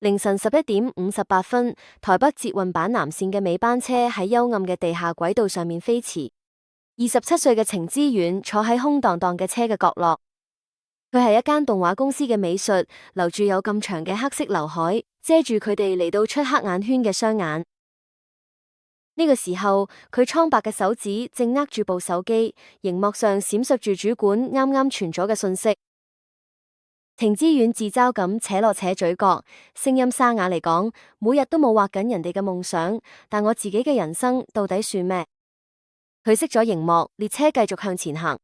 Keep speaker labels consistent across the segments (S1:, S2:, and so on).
S1: 凌晨11點58分，台北捷運板南線嘅尾班車喺幽暗嘅地下軌道上面飛馳。27歲嘅程之遠坐喺空蕩蕩嘅車嘅角落，佢係一間動畫公司嘅美術，留住有咁長嘅黑色劉海，遮住佢哋嚟到出黑眼圈嘅雙眼。呢個時候，佢蒼白嘅手指正握住部手機，熒幕上閃爍住主管啱啱傳咗嘅信息。程之遠自嘲咁扯落扯嘴角，聲音沙啞嚟講：每日都冇畫緊人哋嘅夢想，但我自己嘅人生到底算咩？佢熄咗熒幕，列車繼續向前行。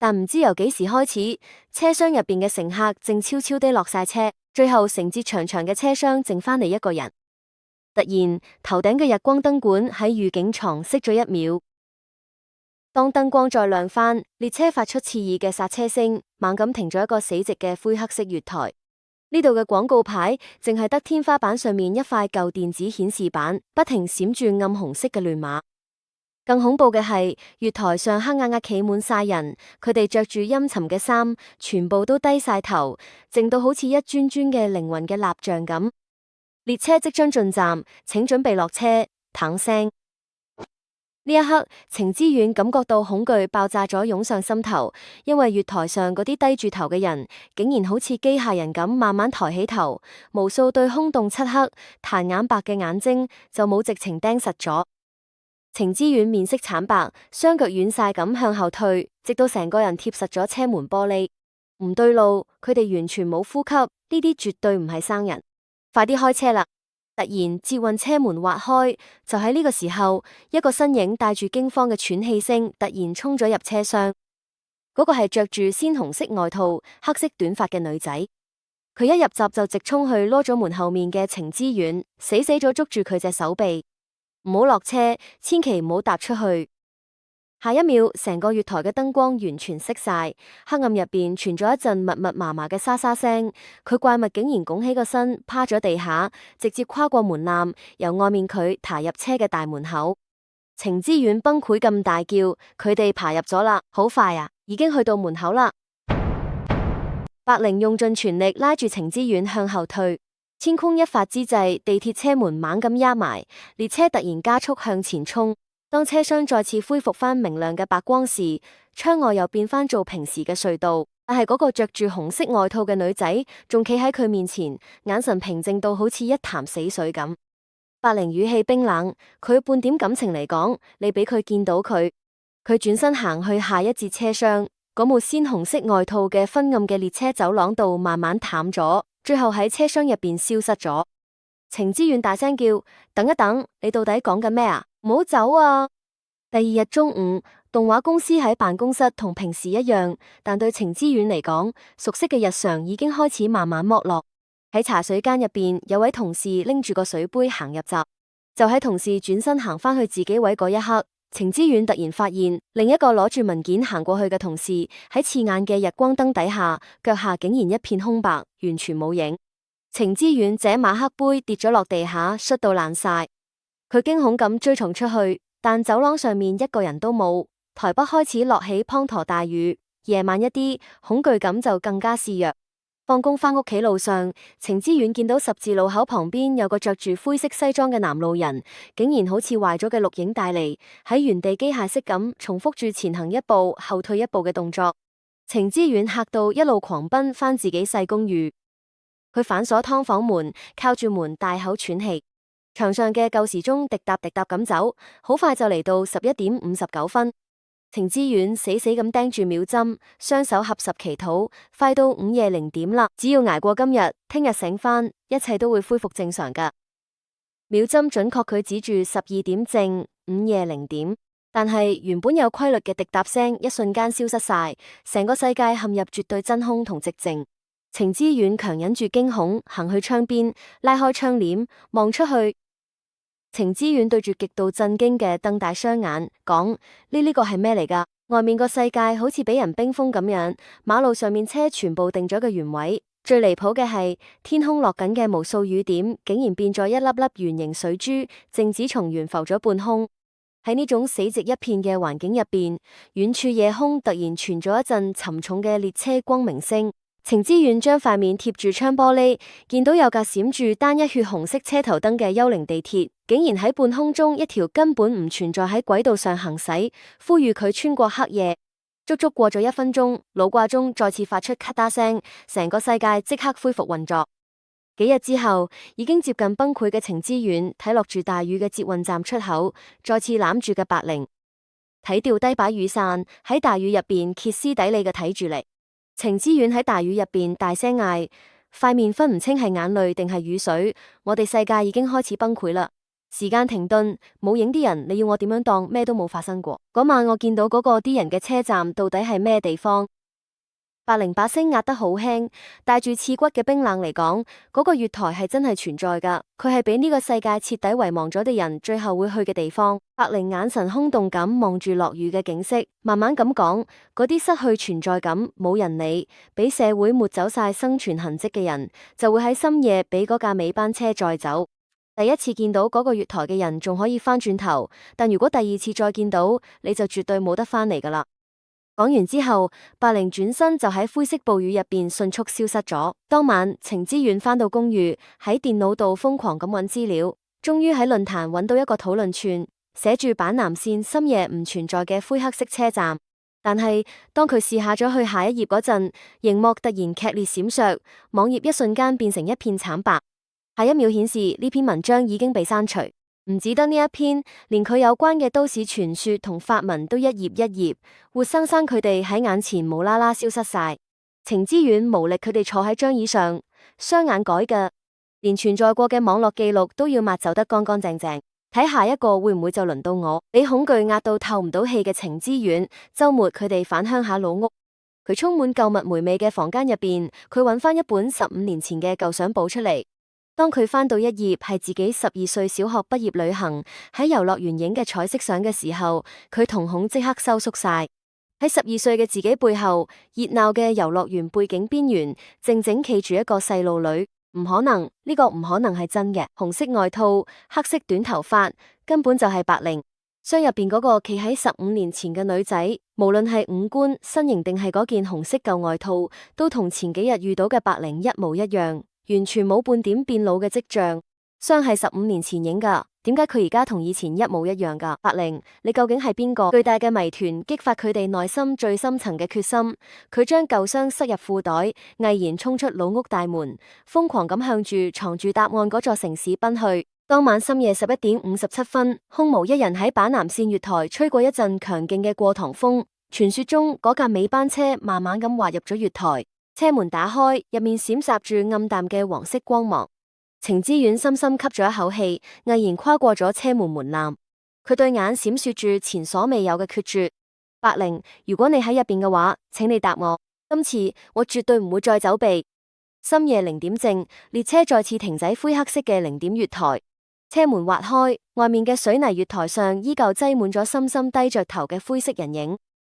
S1: 但唔知由幾時開始，車廂入邊嘅乘客正悄悄地落晒車，最後成節長長嘅車廂剩翻嚟一個人。突然，頭頂嘅日光燈管喺預警床熄咗一秒。當燈光再亮翻，列車發出刺耳嘅剎車聲，猛咁停咗一個死寂嘅灰黑色月台。呢度嘅廣告牌淨係得天花板上面一塊舊電子顯示板，不停閃住暗紅色嘅亂碼。更恐怖嘅係，月台上黑壓壓企滿晒人，佢哋着住陰沉嘅衫，全部都低晒頭，靜到好似一尊尊嘅靈魂嘅蠟像咁。列車即將進站，請準備落車。嘭聲。呢一刻，程之遠感覺到恐懼爆炸咗湧上心頭，因為月台上嗰啲低住頭嘅人，竟然好似機械人咁慢慢抬起頭，無數對空洞漆黑、彈眼白嘅眼睛就冇直情盯實咗。程之遠面色慘白，雙腳軟晒咁向後退，直到成個人貼實咗車門玻璃。唔對路，佢哋完全冇呼吸，呢啲絕對唔係生人。快啲開車啦！突然，捷運車門劃開，就喺呢個時候，一個身影帶住驚慌嘅喘氣聲，突然衝咗入車廂。嗰個係着住鮮紅色外套、黑色短髮嘅女仔。佢一入閘就直衝去攞咗門後面嘅程之遠，死咗捉住佢隻手臂，唔好落車，千祈唔好踏出去。下一秒，成個月台嘅燈光完全熄晒，黑暗入邊傳咗一陣密密麻麻嘅沙沙聲。佢怪物竟然拱起個身，趴咗地下，直接跨過門檻，由外面佢爬入車嘅大門口。程之遠崩潰咁大叫：佢哋爬入咗啦，好快啊，已經去到門口啦！白靈用盡全力拉住程之遠向後退，天空一髮之際，地鐵車門猛咁壓埋，列車突然加速向前衝。當車廂再次恢復翻明亮嘅白光時，窗外又變翻做平時嘅隧道，但係嗰個着住紅色外套嘅女仔仲企喺佢面前，眼神平靜到好似一潭死水咁。白靈語氣冰冷，佢半點感情嚟講，你俾佢見到佢。佢轉身行去下一節車廂，嗰幕鮮紅色外套嘅昏暗嘅列車走廊度慢慢淡咗，最後喺車廂入邊消失咗。程之遠大聲叫：等一等，你到底講緊咩啊？唔好走啊！第二日中午，動畫公司喺辦公室同平時一樣，但對程之遠嚟講，熟悉嘅日常已經開始慢慢剝落。喺茶水間入邊，有位同事拎住個水杯行入閘，就喺同事轉身行翻去自己位嗰一刻，程之遠突然發現另一個攞住文件行過去嘅同事喺刺眼嘅日光燈底下，腳下竟然一片空白，完全冇影。程之遠這馬克杯跌咗落地下，摔到爛晒。佢驚恐咁追從出去，但走廊上面一個人都冇。台北開始落起滂沱大雨，夜晚一啲，恐懼感就更加肆虐。放工返屋企路上，程之遠見到十字路口旁邊有個着住灰色西裝嘅男路人，竟然好似壞咗嘅錄影帶嚟，喺原地機械式咁重複住前行一步後退一步嘅動作。程之遠嚇到一路狂奔返自己細公寓，佢反鎖劏房門，靠住門大口喘氣。牆上嘅舊時鐘滴答滴答咁走，好快就嚟到11點59分。程之遠死死咁盯住秒針，雙手合十祈禱，快到午夜0點啦！只要捱過今日，聽日醒返，一切都會恢復正常噶。秒針準確佢指住12點正，午夜0點。但係原本有規律嘅滴答聲，一瞬間消失晒，成個世界陷入絕對真空同寂靜。程之遠強忍住驚恐，行去窗邊，拉開窗簾，望出去。程之遠對住極度震驚嘅瞪大雙眼，講：呢個係咩嚟㗎？外面個世界好似俾人冰封咁樣，馬路上面車全部定咗個原位。最離譜嘅係，天空落緊嘅無數雨點，竟然變咗一粒粒圓形水珠，靜止從懸浮咗半空。喺呢種死寂一片嘅環境入邊，遠處夜空突然傳咗一陣沉重嘅列車光鳴聲。程之遠將塊面貼住窗玻璃，見到有架閃住單一血紅色車頭燈嘅幽靈地鐵，竟然喺半空中一條根本唔存在喺軌道上行駛，呼籲佢穿過黑夜。足足過咗1分鐘，腦掛中再次發出咔嗒聲，成個世界即刻恢復運作。幾日之後，已經接近崩潰嘅程之遠睇落住大雨嘅捷運站出口，再次攬住嘅白靈，睇掉低把雨傘喺大雨入邊歇斯底里嘅睇住嚟。程之遠喺大雨入邊大聲嗌，塊面分唔清係眼淚定係雨水。我哋世界已經開始崩潰啦！時間停頓，冇影啲人，你要我點樣當咩都冇發生過？嗰晚我見到嗰個啲人嘅車站到底係咩地方？白靈把聲壓得好輕，帶住刺骨嘅冰冷嚟講，嗰個月台係真係存在噶，佢係俾呢個世界徹底遺忘咗嘅人最後會去嘅地方。白靈眼神空洞咁望住落雨嘅景色，慢慢咁講，嗰啲失去存在感、冇人理、俾社會抹走晒生存痕跡嘅人，就會喺深夜俾嗰架尾班車載走。第一次見到嗰個月台嘅人仲可以翻轉頭，但如果第二次再見到，你就絕對冇得翻嚟噶啦。講完之後，白靈轉身就喺灰色暴雨入邊迅速消失咗。當晚，程之遠返到公寓，喺電腦度瘋狂咁揾資料，終於喺論壇揾到一個討論串，寫住板南線深夜唔存在嘅灰黑色車站。但係當佢試下咗去下一頁嗰陣，熒幕突然劇烈閃爍，網頁一瞬間變成一片慘白。下一秒顯示呢篇文章已經被刪除。唔止得呢一篇，連佢有關嘅都市傳說同發文都一頁一頁，活生生佢哋喺眼前無啦啦消失晒。程之遠無力佢哋坐喺張椅上，雙眼改嘅，連存在過嘅網絡記錄都要抹走得乾乾淨淨。睇下一個會唔會就輪到我？俾恐懼壓到透唔到氣嘅程之遠，周末佢哋返鄉下老屋，佢充滿舊物霉味嘅房間入邊，佢揾翻一本15年前嘅舊相簿出嚟。當佢翻到一頁係自己12歲小學畢業旅行喺遊樂園影嘅彩色相嘅時候，佢瞳孔即刻收縮晒。喺12歲嘅自己背後，熱鬧嘅遊樂園背景邊緣，靜靜企住一個細路女。唔可能，呢個唔可能係真嘅。紅色外套，黑色短頭髮，根本就係白靈。箱入邊嗰個企喺15年前嘅女仔，無論係五官、身形定係嗰件紅色舊外套，都同前幾日遇到嘅白靈一模一樣。完全冇半點變老嘅跡象，相係15年前影噶，點解佢而家同以前一模一樣噶？白靈，你究竟係邊個？巨大嘅謎團激發佢哋內心最深層嘅決心，佢將舊箱塞入褲袋，毅然衝出老屋大門，瘋狂咁向住藏住答案嗰座城市奔去。當晚深夜11點57分，空無一人喺板南線月台吹過一陣強勁嘅過堂風，傳說中嗰架尾班車慢慢咁滑入咗月台。車門打開，入面閃爍住暗淡嘅黃色光芒。程之遠深深吸咗一口氣，毅然跨過咗車門門檻。佢對眼閃爍住前所未有嘅決絕。白靈，如果你喺入邊嘅話，請你答我。今次我絕對唔會再走避。深夜0點正，列車再次停喺灰黑色嘅0點月台。車門滑開，外面嘅水泥月台上依舊擠滿咗深深低着頭嘅灰色人影。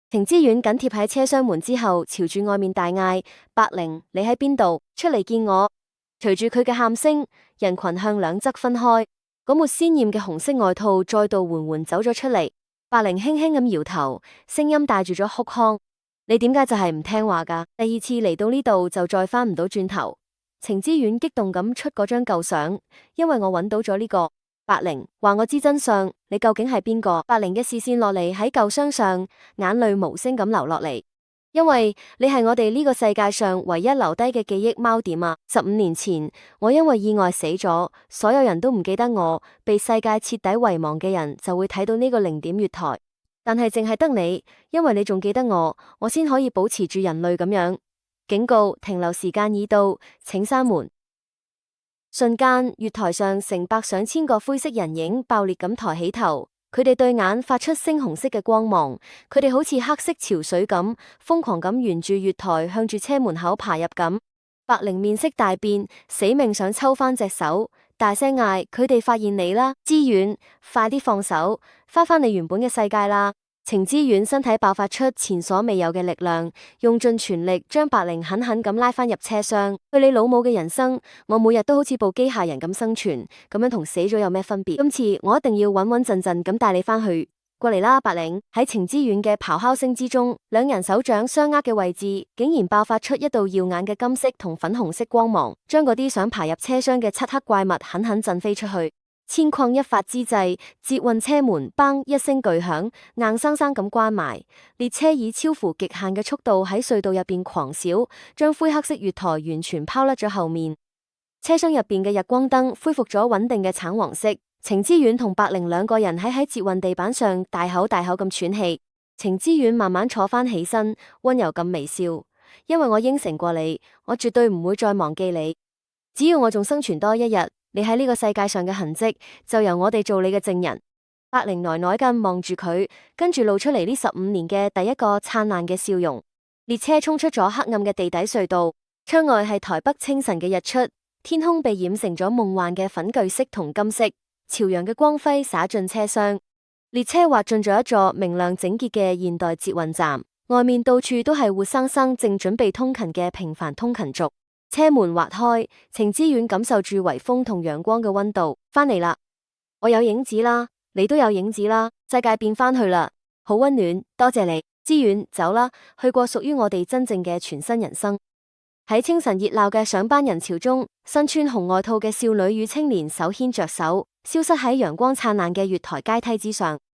S1: 程之遠緊貼喺車廂門之後，朝住外面大嗌：白靈，你喺邊度？出嚟見我！隨住佢嘅喊聲，人群向兩側分開。嗰抹鮮艷嘅紅色外套再度緩緩走咗出嚟。白靈輕輕咁搖頭，聲音帶住咗哭腔：你點解就係唔聽話噶？第二次嚟到呢度就再翻唔到轉頭。程之遠激動咁出嗰張舊相，因為我揾到咗呢個。白靈，話我知真相，你究竟係邊個？白靈嘅視線落嚟喺舊箱上，眼淚無聲咁流落嚟。因為你係我哋呢個世界上唯一留低嘅記憶貓點啊！15年前，我因為意外死咗，所有人都唔記得我，被世界徹底遺忘嘅人就會睇到呢個0點月台。但係淨係得你，因為你仲記得我，我先可以保持住人類咁樣。警告，停留時間已到，請閂門。瞬間，月台上成百上千個灰色人影爆裂咁抬起頭，佢哋對眼發出猩紅色嘅光芒，佢哋好似黑色潮水咁瘋狂咁沿住月台向住車門口爬入咁。白靈面色大變，死命想抽翻隻手，大聲嗌：佢哋發現你啦！之遠，快啲放手，翻你原本嘅世界啦！程之遠身體爆發出前所未有嘅力量，用盡全力將白靈狠狠咁拉翻入車廂。去你老母嘅人生，我每日都好似部機械人咁生存，咁樣同死咗有咩分別？今次我一定要穩穩陣陣咁帶你翻去過嚟啦，白領！喺晴之苑嘅咆哮聲之中，兩人手掌相握嘅位置，竟然爆發出一道耀眼嘅金色同粉紅色光芒，將嗰啲想爬入車廂嘅漆黑怪物狠狠震飛出去。千鈞一髮之際，捷運車門砰一聲巨響，硬生生咁關埋。列車以超乎極限嘅速度喺隧道入邊狂閃，將灰黑色月台完全拋甩咗後面。車廂入邊嘅日光燈恢復咗穩定嘅橙黃色。晴之苑同白靈兩個人喺捷運地板上大口大口咁喘氣。晴之苑慢慢坐翻起身，溫柔咁微笑，因為我應承過你，我絕對唔會再忘記你。只要我仲生存多一日，你喺呢個世界上嘅痕跡就由我哋做你嘅證人。白靈呆呆咁望住佢，跟住露出嚟呢15年嘅第一個燦爛嘅笑容。列車衝出咗黑暗嘅地底隧道，窗外係台北清晨嘅日出，天空被染成咗夢幻嘅粉巨色同金色。朝陽嘅光輝灑進車廂，列車滑進咗一座明亮整潔嘅現代捷運站，外面到處都係活生生正準備通勤嘅平凡通勤族。車門滑開，晴之苑感受住微風同陽光嘅溫度。翻嚟啦，我有影子啦，你都有影子啦，世界變翻去啦，好溫暖，多謝你。之苑，走啦，去過屬於我哋真正嘅全新人生。喺清晨熱鬧嘅上班人潮中，身穿紅外套嘅少女與青年手牽着手，消失喺陽光燦爛嘅月台階梯之上。